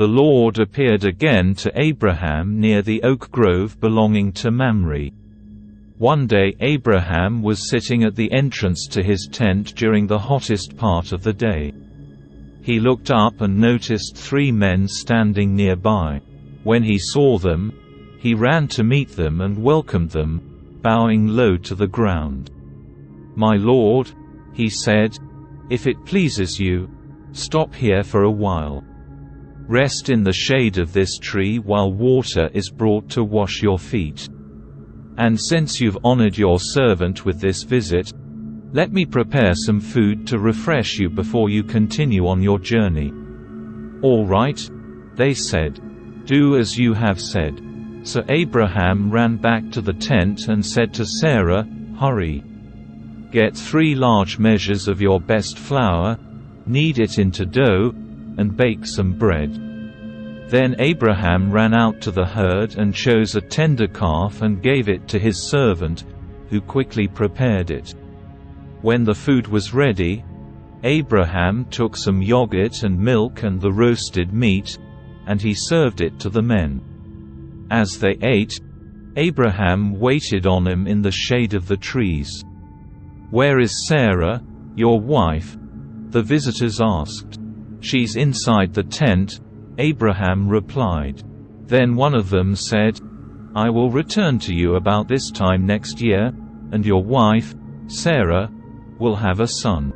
The Lord appeared again to Abraham near the oak grove belonging to Mamre. One day Abraham was sitting at the entrance to his tent during the hottest part of the day. He looked up and noticed 3 men standing nearby. When he saw them, he ran to meet them and welcomed them, bowing low to the ground. "My Lord," he said, "if it pleases you, stop here for a while. Rest in the shade of this tree while water is brought to wash your feet. And since you've honored your servant with this visit, let me prepare some food to refresh you before you continue on your journey." "All right," they said. "Do as you have said." So Abraham ran back to the tent and said to Sarah, "Hurry. Get 3 large measures of your best flour, knead it into dough, and bake some bread." Then Abraham ran out to the herd and chose a tender calf and gave it to his servant, who quickly prepared it. When the food was ready, Abraham took some yogurt and milk and the roasted meat, and he served it to the men. As they ate, Abraham waited on him in the shade of the trees. "Where is Sarah, your wife?" the visitors asked. "She's inside the tent," Abraham replied. Then one of them said, "I will return to you about this time next year, and your wife, Sarah, will have a son."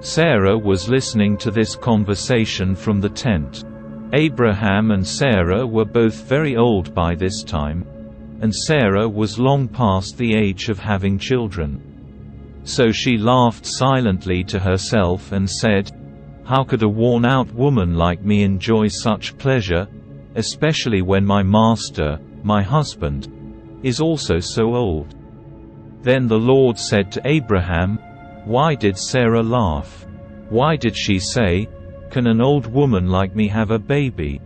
Sarah was listening to this conversation from the tent. Abraham and Sarah were both very old by this time, and Sarah was long past the age of having children. So she laughed silently to herself and said, "How could a worn-out woman like me enjoy such pleasure, especially when my master, my husband, is also so old?" Then the Lord said to Abraham, "Why did Sarah laugh? Why did she say, 'Can an old woman like me have a baby?'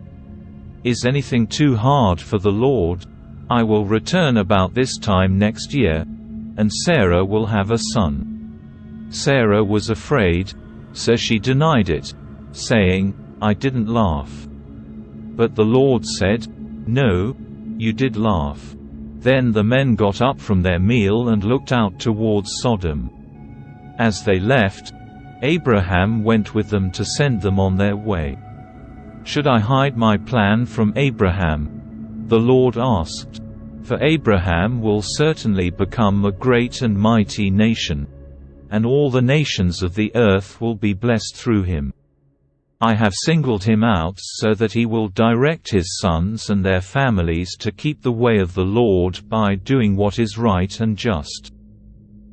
Is anything too hard for the Lord? I will return about this time next year, and Sarah will have a son." Sarah was afraid, so she denied it, saying, "I didn't laugh." But the Lord said, "No, you did laugh." Then the men got up from their meal and looked out towards Sodom. As they left, Abraham went with them to send them on their way. "Should I hide my plan from Abraham?" the Lord asked. "For Abraham will certainly become a great and mighty nation, and all the nations of the earth will be blessed through him. I have singled him out so that he will direct his sons and their families to keep the way of the Lord by doing what is right and just.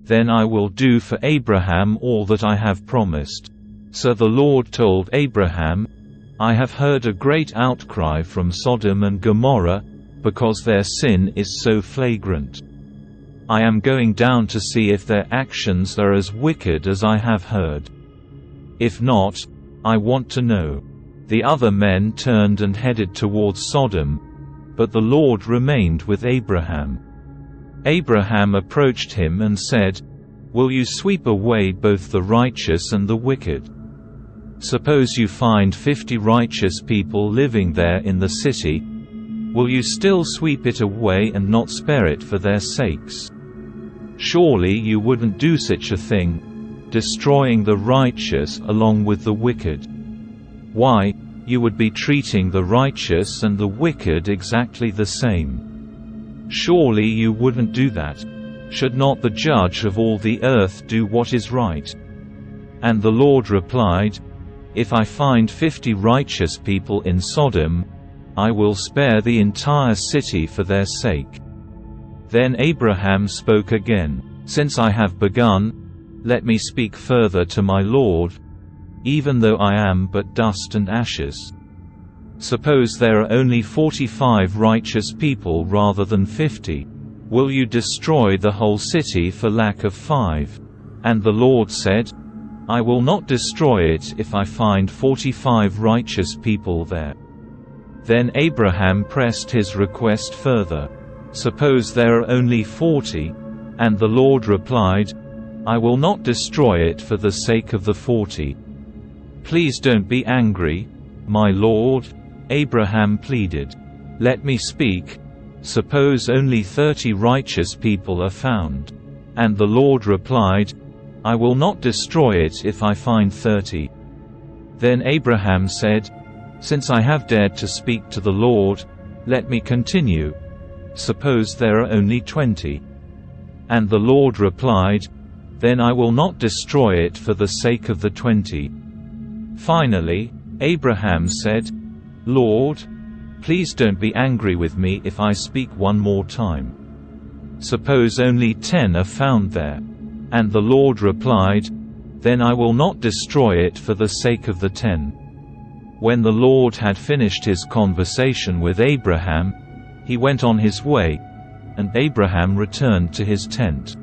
Then I will do for Abraham all that I have promised." So the Lord told Abraham, "I have heard a great outcry from Sodom and Gomorrah, because their sin is so flagrant. I am going down to see if their actions are as wicked as I have heard. If not, I want to know." The other men turned and headed towards Sodom, but the Lord remained with Abraham. Abraham approached him and said, "Will you sweep away both the righteous and the wicked? Suppose you find 50 righteous people living there in the city. Will you still sweep it away and not spare it for their sakes? Surely you wouldn't do such a thing, destroying the righteous along with the wicked. Why, you would be treating the righteous and the wicked exactly the same. Surely you wouldn't do that. Should not the judge of all the earth do what is right?" And the Lord replied, "If I find 50 righteous people in Sodom, I will spare the entire city for their sake." Then Abraham spoke again, "Since I have begun, let me speak further to my Lord, even though I am but dust and ashes. Suppose there are only 45 righteous people rather than 50. Will you destroy the whole city for lack of 5? And the Lord said, I will not destroy it if I find 45 righteous people there. Then Abraham pressed his request further. Suppose there are only 40? And the Lord replied, I will not destroy it for the sake of the 40. Please don't be angry, my Lord. Abraham pleaded, "Let me speak. Suppose only 30 righteous people are found." And the Lord replied, "I will not destroy it if I find 30. Then Abraham said, "Since I have dared to speak to the Lord, let me continue. Suppose there are only 20. And the Lord replied, "Then I will not destroy it for the sake of the 20. Finally, Abraham said, "Lord, please don't be angry with me if I speak one more time. Suppose only 10 are found there." And the Lord replied, "Then I will not destroy it for the sake of the 10. When the Lord had finished his conversation with Abraham, he went on his way, and Abraham returned to his tent.